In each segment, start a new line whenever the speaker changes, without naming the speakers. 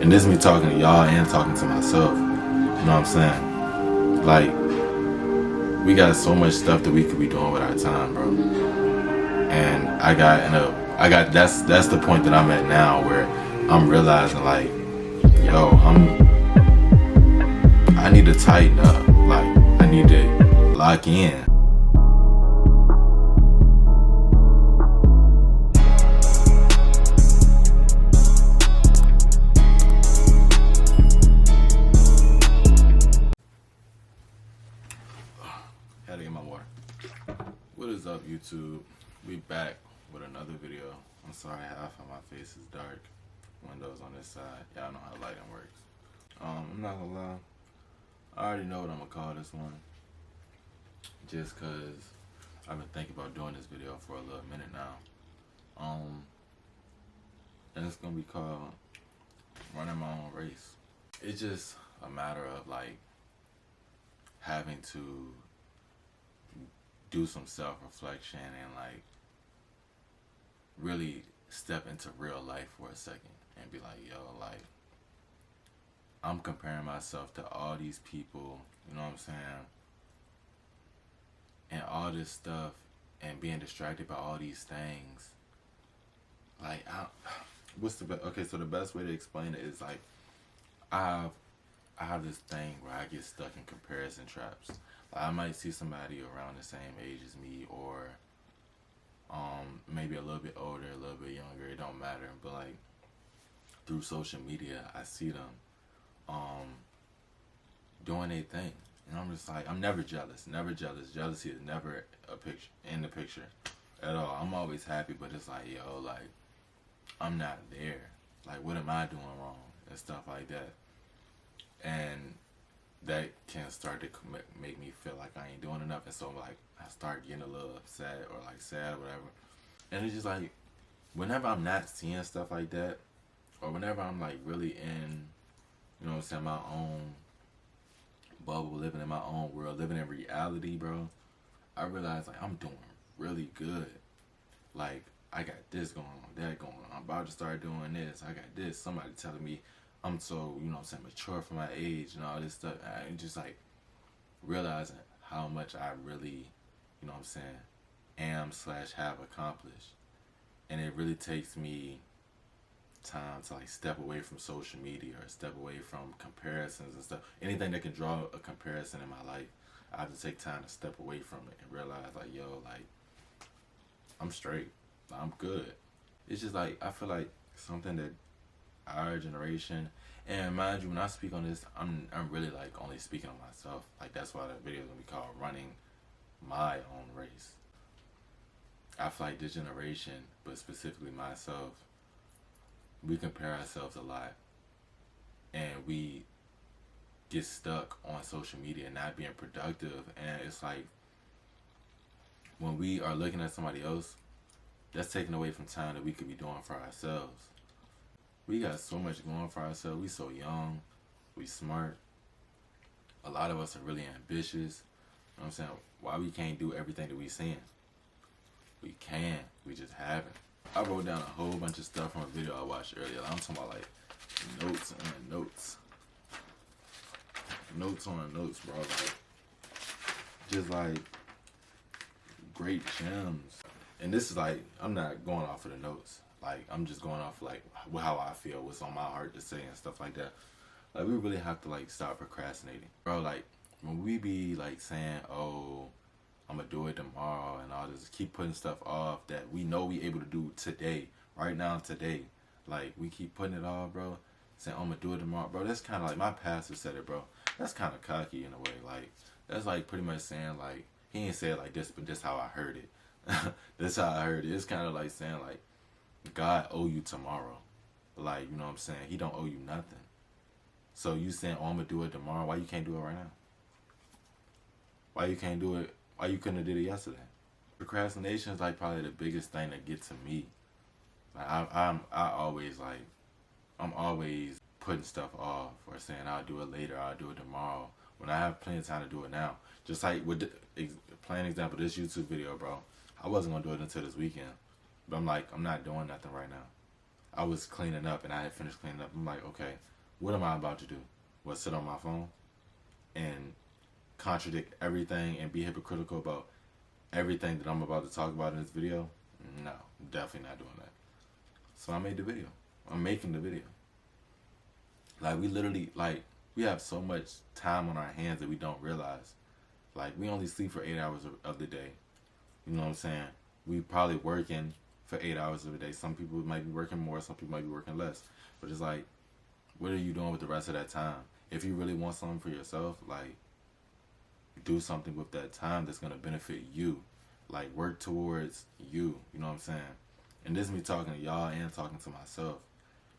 And this is me talking to y'all and talking to myself. You know what I'm saying? Like, we got so much stuff that we could be doing with our time, bro. And that's the point that I'm at now, where I'm realizing, like, yo, I need to tighten up. Like, I need to lock in. Had to get my water. What is up, YouTube? We back with another video. I'm sorry, half of my face is dark. Windows on this side. Y'all know how lighting works. I'm not gonna lie. I already know what I'm gonna call this one. Just cause I've been thinking about doing this video for a little minute now. And it's gonna be called Running My Own Race. It's just a matter of like having to do some self-reflection and like really step into real life for a second and be like, yo, like, I'm comparing myself to all these people, you know what I'm saying, and all this stuff, and being distracted by all these things. Like, okay, so the best way to explain it is like, I have this thing where I get stuck in comparison traps. Like, I might see somebody around the same age as me, or maybe a little bit older, a little bit younger, it don't matter, but like through social media I see them doing their thing, and I'm just like, I'm never jealous. Jealousy is never in the picture at all. I'm always happy, but it's like, yo, like, I'm not there. Like, what am I doing wrong and stuff like that, and that can start to make me feel like I ain't doing enough, and so like I start getting a little upset or like sad or whatever. And it's just like, whenever I'm not seeing stuff like that, or whenever I'm like really in, you know what I'm saying, my own bubble, living in my own world, living in reality, bro, I realize like I'm doing really good. Like, I got this going on, that going on, I'm about to start doing this, I got this, somebody telling me I'm so, you know what I'm saying, mature for my age and all this stuff. And just like realizing how much I really, you know what I'm saying, am/have accomplished. And it really takes me time to like step away from social media, or step away from comparisons and stuff. Anything that can draw a comparison in my life, I have to take time to step away from it and realize like, yo, like, I'm straight, I'm good. It's just like, I feel like something that our generation, and mind you, when I speak on this, I'm really like only speaking on myself. Like, that's why the video is gonna be called Running My Own Race. I feel like this generation, but specifically myself, we compare ourselves a lot, and we get stuck on social media not being productive. And it's like, when we are looking at somebody else, that's taken away from time that we could be doing for ourselves. We got so much going for ourselves. We so young, we smart. A lot of us are really ambitious. You know what I'm saying? Why we can't do everything that we seeing? We can, we just haven't. I wrote down a whole bunch of stuff from a video I watched earlier. I'm talking about like notes and notes. Notes on notes, bro. Like, just like great gems. And this is like, I'm not going off of the notes. Like, I'm just going off like how I feel, what's on my heart to say and stuff like that. Like, we really have to like stop procrastinating, bro. Like, when we be like saying, oh, I'm gonna do it tomorrow and all this, keep putting stuff off that we know we able to do today, right now, today. Like, we keep putting it off, bro, saying, oh, I'm gonna do it tomorrow, bro. That's kind of like, my pastor said it, bro. That's kind of cocky in a way. Like, that's like pretty much saying, like, he ain't say it like this, but that's how I heard it. That's how I heard it. It's kind of like saying like, God owe you tomorrow. Like, you know what I'm saying? He don't owe you nothing. So you saying, oh, I'm gonna do it tomorrow. Why you can't do it right now? Why you can't do it? Why you couldn't have did it yesterday? Procrastination is like probably the biggest thing that gets to me. Like, I'm always putting stuff off, or saying I'll do it later, I'll do it tomorrow, when I have plenty of time to do it now. Just like with plain example, this YouTube video, bro. I wasn't gonna do it until this weekend. But I'm like, I'm not doing nothing right now. I was cleaning up and I had finished cleaning up. I'm like, okay, what am I about to do? What, sit on my phone and contradict everything and be hypocritical about everything that I'm about to talk about in this video? No, definitely not doing that. So I made the video. I'm making the video. Like, we literally, like, we have so much time on our hands that we don't realize. Like, we only sleep for 8 hours of the day. You know what I'm saying? We probably working for 8 hours of the day. Some people might be working more, some people might be working less. But it's like, what are you doing with the rest of that time? If you really want something for yourself, like, do something with that time that's going to benefit you. Like, work towards you. You know what I'm saying? And this is me talking to y'all and talking to myself.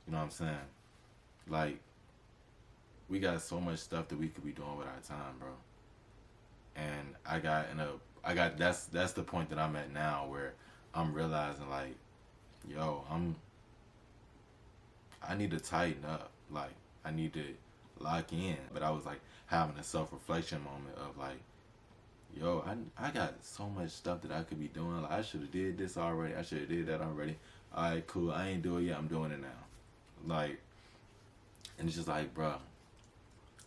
You know what I'm saying? Like, we got so much stuff that we could be doing with our time, bro. And that's the point that I'm at now, where I'm realizing, like, yo, I need to tighten up. Like, I need to lock in. But I was like having a self-reflection moment of like, yo, I got so much stuff that I could be doing. Like, I should have did this already. I should have did that already. All right, cool. I ain't do it yet. I'm doing it now. Like, and it's just like, bro,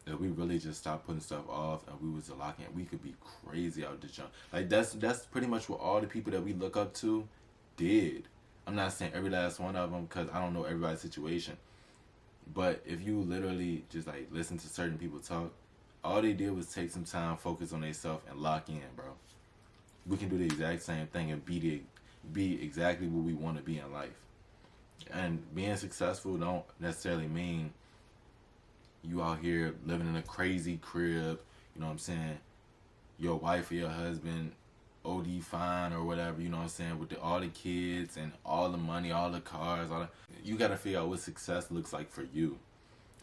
if we really just stopped putting stuff off and we was to lock in, we could be crazy out this jump. Like, that's pretty much what all the people that we look up to did. I'm not saying every last one of them, because I don't know everybody's situation. But if you literally just like listen to certain people talk, all they did was take some time, focus on themselves, and lock in, bro. We can do the exact same thing and be exactly what we want to be in life. And being successful don't necessarily mean you out here living in a crazy crib, you know what I'm saying? Your wife or your husband OD fine or whatever, you know what I'm saying? With all the kids and all the money, all the cars, you got to figure out what success looks like for you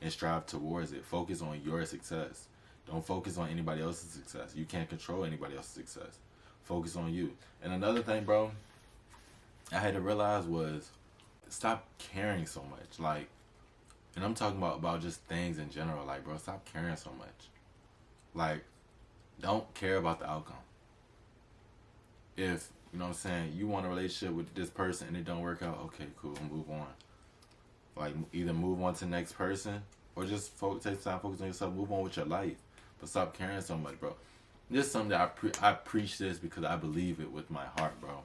and strive towards it. Focus on your success. Don't focus on anybody else's success. You can't control anybody else's success. Focus on you. And another thing, bro, I had to realize was stop caring so much. Like, and I'm talking about just things in general. Like, bro, stop caring so much. Like, don't care about the outcome. If, you know what I'm saying, you want a relationship with this person and it don't work out, okay, cool, move on. Like, either move on to the next person or just take time, focus on yourself, move on with your life. But stop caring so much, bro. This is something that I preach this because I believe it with my heart, bro.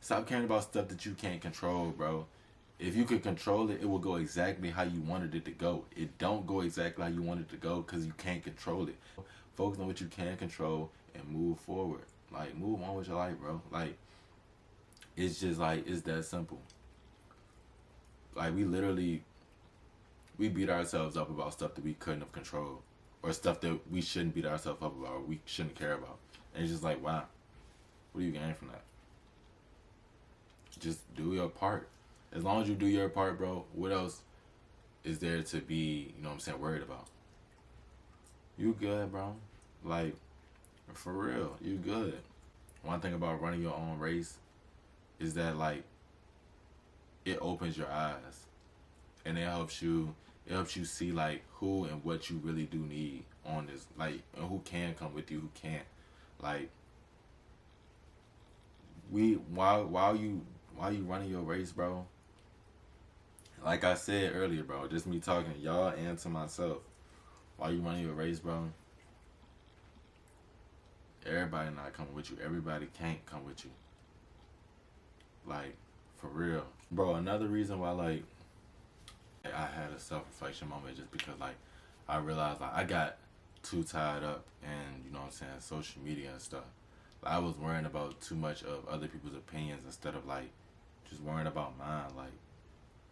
Stop caring about stuff that you can't control, bro. If you could control it, it will go exactly how you wanted it to go. It don't go exactly how you wanted it to go because you can't control it. Focus on what you can control and move forward. Like, move on with your life, bro. Like, it's just like, it's that simple. Like, we beat ourselves up about stuff that we couldn't have controlled, or stuff that we shouldn't beat ourselves up about, or we shouldn't care about. And it's just like, wow, what do you gain from that? Just do your part. As long as you do your part, bro, what else is there to be, you know what I'm saying, worried about? You good, bro. Like, for real, you good. One thing about running your own race is that, like, it opens your eyes. And it helps you see, like, who and what you really do need on this. Like, and who can come with you, who can't. Like, while you running your race, bro, like I said earlier, bro, just me talking to y'all and to myself, while you running your race, bro, everybody not coming with you. Everybody can't come with you. Like, for real. Bro, another reason why, like, I had a self-reflection moment just because, like, I realized, like, I got too tied up in, you know what I'm saying, social media and stuff. Like, I was worrying about too much of other people's opinions instead of, like, just worrying about mine. Like,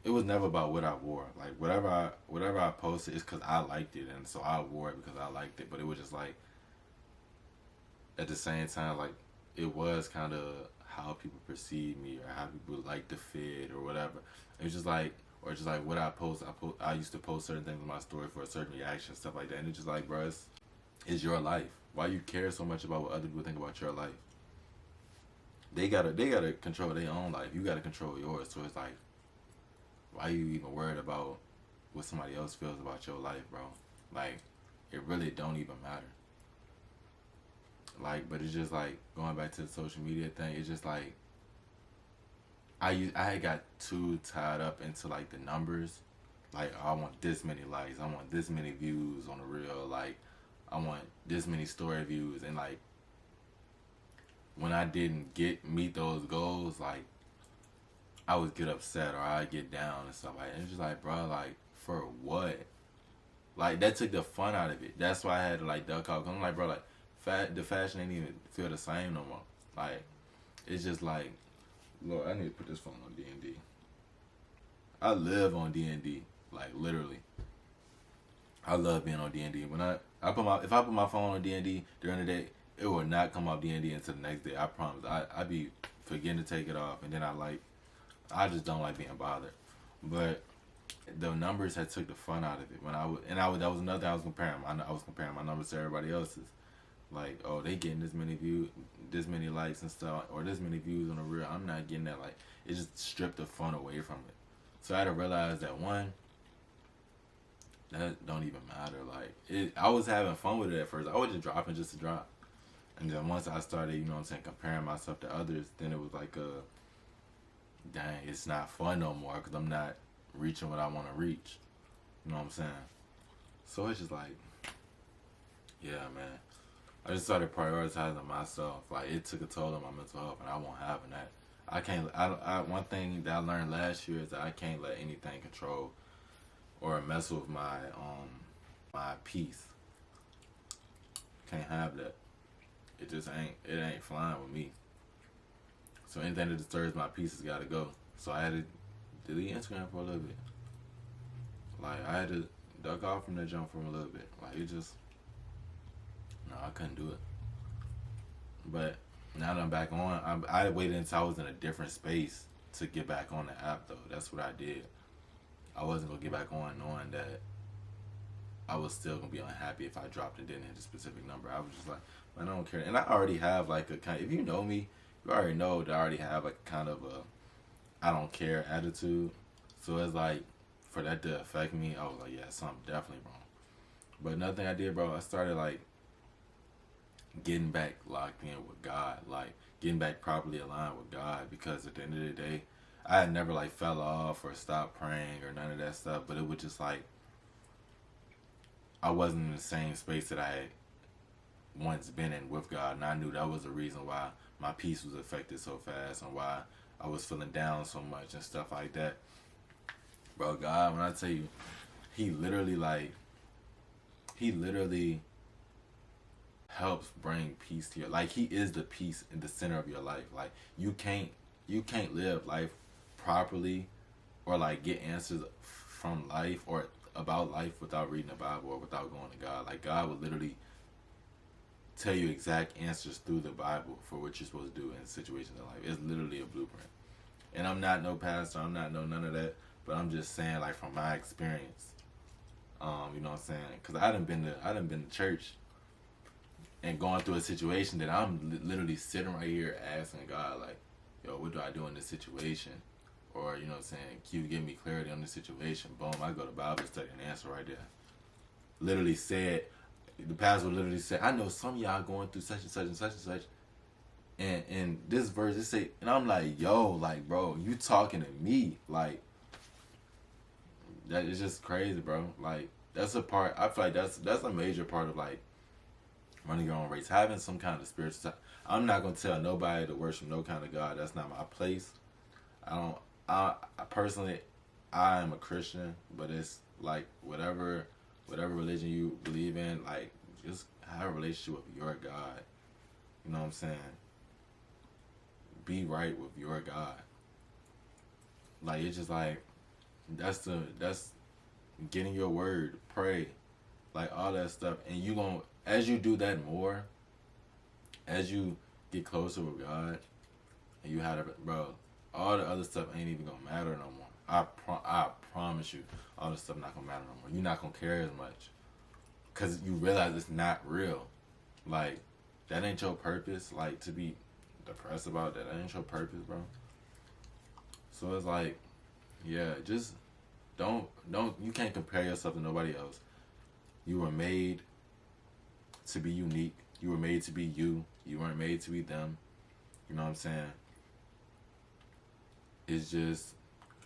it was never about what I wore. Like, whatever I posted is because I liked it, and so I wore it because I liked it. But it was just like, at the same time, like, it was kind of how people perceive me or how people like to fit or whatever. It was just like, or just like what I post. I used to post certain things in my story for a certain reaction, stuff like that. And it's just like, bro, it's your life. Why you care so much about what other people think about your life? They gotta control their own life. You gotta control yours. So it's like, why are you even worried about what somebody else feels about your life, bro? Like, it really don't even matter. Like, but it's just like, going back to the social media thing, it's just like, I had got too tied up into like the numbers. Like, oh, I want this many likes, I want this many views on the reel, like I want this many story views, and like when I didn't meet those goals, like I would get upset or I'd get down and stuff like that. And it's just like, bro, like for what? Like that took the fun out of it. That's why I had to like duck out. Cause I'm like, bro, like the fashion ain't even feel the same no more. Like it's just like, Lord, I need to put this phone on D&D. I live on D&D, like literally. I love being on D&D. When I put my if I put my phone on D&D during the day, it will not come off D&D until the next day. I promise. I be forgetting to take it off, and then I just don't like being bothered. But the numbers had took the fun out of it when that was another thing I was comparing. I was comparing my numbers to everybody else's. Like, oh, they getting this many views, this many likes and stuff, or this many views on the reel. I'm not getting that. Like, it just stripped the fun away from it. So I had to realize that one, that don't even matter. Like, I was having fun with it at first. I was just dropping just to drop. And then once I started, you know what I'm saying, comparing myself to others, then it was like, dang, it's not fun no more because I'm not reaching what I want to reach. You know what I'm saying? So it's just like, yeah, man. I just started prioritizing myself. Like, it took a toll on my mental health, and I won't have that. I can't. One thing that I learned last year is that I can't let anything control or mess with my peace. Can't have that. It just ain't. It ain't flying with me. So anything that disturbs my peace has got to go. So I had to delete Instagram for a little bit. Like I had to duck off from that jump for a little bit. Like it just, no, I couldn't do it. But now that I'm back on, I waited until I was in a different space to get back on the app though. That's what I did. I wasn't gonna get back on knowing that I was still gonna be unhappy if I dropped and didn't hit a specific number. I was just like, man, I don't care. And I already have like a kind. If you know me, you already know that I already have like kind of a I don't care attitude. So it's like for that to affect me, I was like, yeah, something definitely wrong. But another thing I did, bro, I started like getting back locked in with God, like getting back properly aligned with God, because at the end of the day, I had never like fell off or stopped praying or none of that stuff, but it was just like I wasn't in the same space that I had once been in with God, and I knew that was the reason why my peace was affected so fast and why I was feeling down so much and stuff like that. Bro, God, when I tell you, he literally like he literally helps bring peace to your, like he is the peace in the center of your life. Like you can't live life properly or like get answers from life or about life without reading the Bible or without going to God. Like God would literally tell you exact answers through the Bible for what you're supposed to do in situations in life. It's literally a blueprint. And I'm not no pastor, I'm not no none of that, but I'm just saying like from my experience, you know what I'm saying? Because I done been to church and going through a situation that I'm literally sitting right here asking God like, yo, what do I do in this situation? Or, you know what I'm saying, can you give me clarity on this situation? Boom, I go to Bible study and answer right there. Literally said, the pastor literally said, I know some of y'all going through such and such and such and such. And this verse, it say, and I'm like, yo, like, bro, you talking to me. Like, that is just crazy, bro. Like, that's a part, I feel like that's a major part of, like, running your own race. Having some kind of spiritual, I'm not going to tell nobody to worship no kind of God. That's not my place. I personally, I am a Christian, but it's like whatever religion you believe in, like just have a relationship with your God. You know what I'm saying? Be right with your God. Like it's just like that's getting your word, pray, like all that stuff, and you gonna as you do that more, as you get closer with God, and you have it, bro. All the other stuff ain't even gonna matter no more. I promise you, all the stuff not gonna matter no more. You're not gonna care as much, cause you realize it's not real. Like that ain't your purpose. Like to be depressed about that, that ain't your purpose, bro. So it's like, yeah, just don't. You can't compare yourself to nobody else. You were made to be unique. You were made to be you. You weren't made to be them. You know what I'm saying? It's just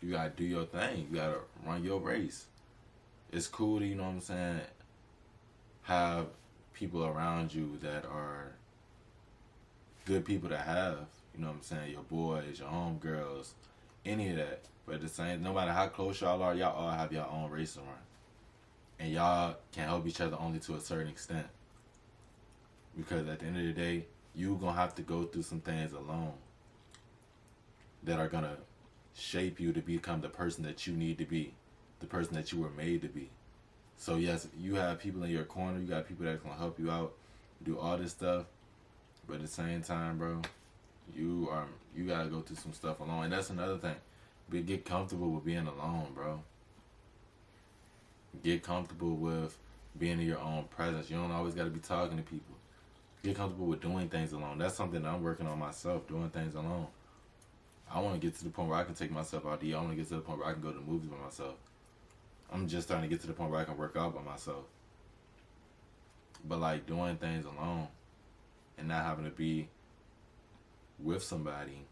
you gotta do your thing. You gotta run your race. It's cool to, you know what I'm saying, have people around you that are good people to have. You know what I'm saying? Your boys, your homegirls, any of that. But at the same, no matter how close y'all all have your own race to run, and y'all can help each other only to a certain extent. Because at the end of the day, you gonna have to go through some things alone that are gonna shape you to become the person that you need to be, the person that you were made to be. So yes, you have people in your corner, you got people that's gonna help you out, do all this stuff, but at the same time, bro, you gotta go through some stuff alone, and that's another thing. But get comfortable with being alone, bro. Get comfortable with being in your own presence. You don't always gotta be talking to people. Get comfortable with doing things alone. That's something that I'm working on myself, doing things alone. I want to get to the point where I can take myself out to eat. I want to get to the point where I can go to the movies by myself. I'm just starting to get to the point where I can work out by myself. But like doing things alone and not having to be with somebody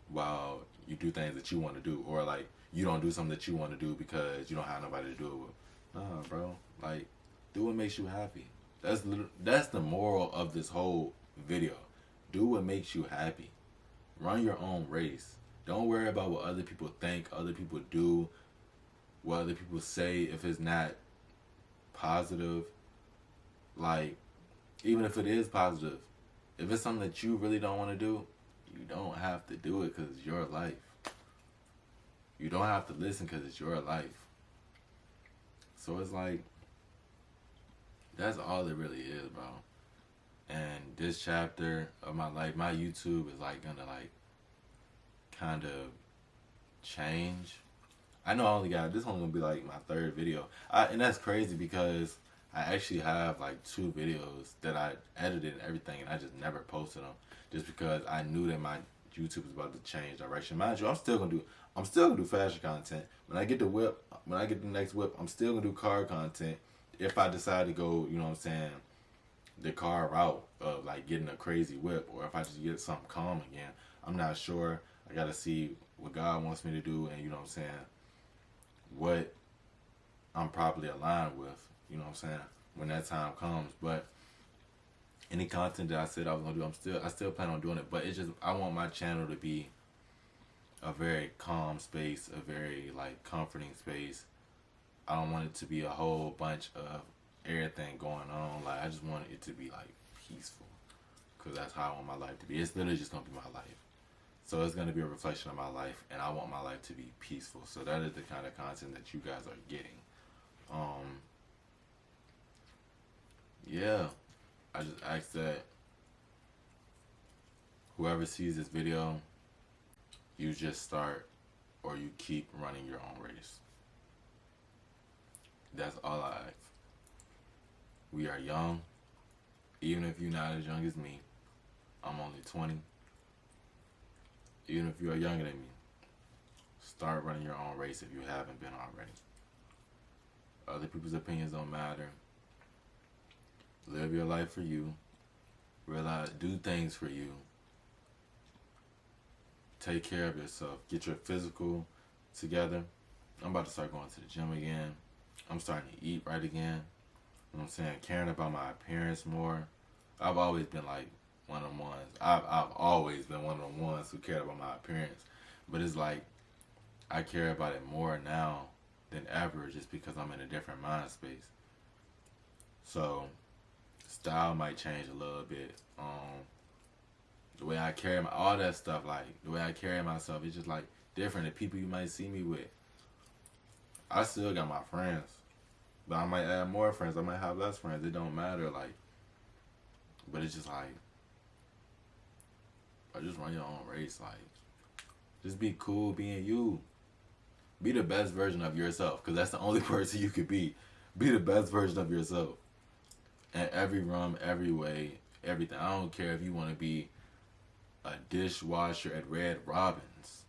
while you do things that you want to do, or like you don't do something that you want to do because you don't have nobody to do it with. Nah, bro. Like, do what makes you happy. That's the moral of this whole video. Do what makes you happy. Run your own race. Don't worry about what other people think, other people do, what other people say if it's not positive. Like, even if it is positive, if it's something that you really don't want to do, you don't have to do it because it's your life. You don't have to listen because it's your life. So it's like, that's all it really is, bro. And this chapter of my life, my YouTube is like gonna like kind of change. I know I only got, this one gonna be like my third video. And that's crazy because I actually have like 2 videos that I edited and everything, and I just never posted them just because I knew that my YouTube was about to change direction. Mind you, I'm still gonna do fashion content. When I get the next whip, I'm still gonna do car content. If I decide to go, you know what I'm saying, the car route of like getting a crazy whip, or if I just get something calm again, I'm not sure. I gotta see what God wants me to do, and you know what I'm saying, what I'm properly aligned with, you know what I'm saying, when that time comes. But any content that I said I was gonna do, I still plan on doing it. But it's just, I want my channel to be a very calm space, a very like comforting space. I don't want it to be a whole bunch of everything going on. Like, I just want it to be like peaceful, because that's how I want my life to be. It's literally just gonna be my life. So it's gonna be a reflection of my life, and I want my life to be peaceful. So that is the kind of content that you guys are getting. Yeah, I just ask that whoever sees this video, you just start or you keep running your own race. That's all I ask. We are young. Even if you're not as young as me, I'm only 20. Even if you are younger than me, start running your own race if you haven't been already. Other people's opinions don't matter. Live your life for you. Realize, do things for you. Take care of yourself. Get your physical together. I'm about to start going to the gym again. I'm starting to eat right again. You know what I'm saying? Caring about my appearance more. I've always been like one of the ones. I've always been one of the ones who cared about my appearance. But it's like, I care about it more now than ever, just because I'm in a different mind space. So style might change a little bit. The way I carry all that stuff, like the way I carry myself, it's just like different. The people you might see me with, I still got my friends, but I might add more friends. I might have less friends. It don't matter, like. But it's just like, I just run your own race. Like, just be cool being you. Be the best version of yourself, because that's the only person you could be. Be the best version of yourself. In every realm, every way, everything. I don't care if you want to be a dishwasher at Red Robin's.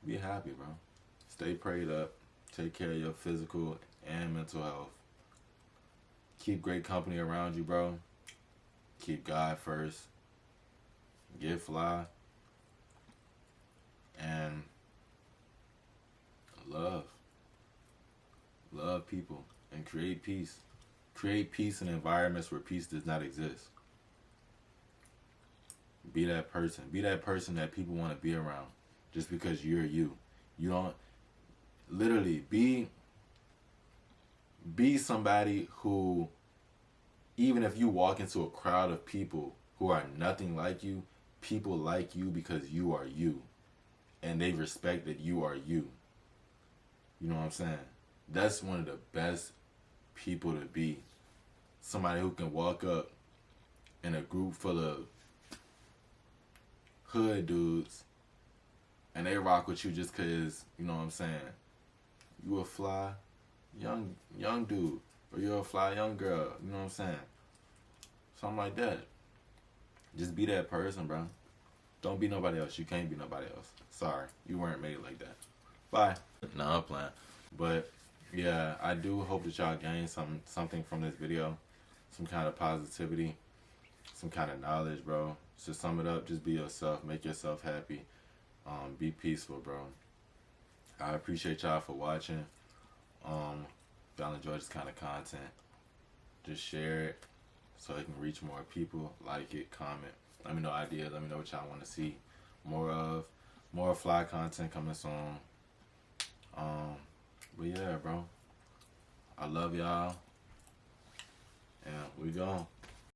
Be happy, bro. Stay prayed up. Take care of your physical and mental health. Keep great company around you, bro. Keep God first. Get fly. And love. Love people and create peace. Create peace in environments where peace does not exist. Be that person. Be that person that people want to be around just because you're you. You don't literally be somebody who, even if you walk into a crowd of people who are nothing like you, people like you because you are you. And they respect that you are you. You know what I'm saying? That's one of the best people to be. Somebody who can walk up in a group full of hood dudes and they rock with you just cause, you know what I'm saying, you a fly young dude, or you're a fly young girl, you know what I'm saying? Something like that. Just be that person, bro. Don't be nobody else. You can't be nobody else. Sorry, you weren't made like that. Bye. No, I'm playing. But yeah, I do hope that y'all gain something from this video, some kind of positivity, some kind of knowledge, bro. To sum it up, just be yourself, make yourself happy, be peaceful, bro. I appreciate y'all for watching. If y'all enjoy this kind of content, just share it so it can reach more people. Like it, comment. Let me know ideas. Let me know what y'all want to see more of. More fly content coming soon. But yeah, bro. I love y'all. And we gone.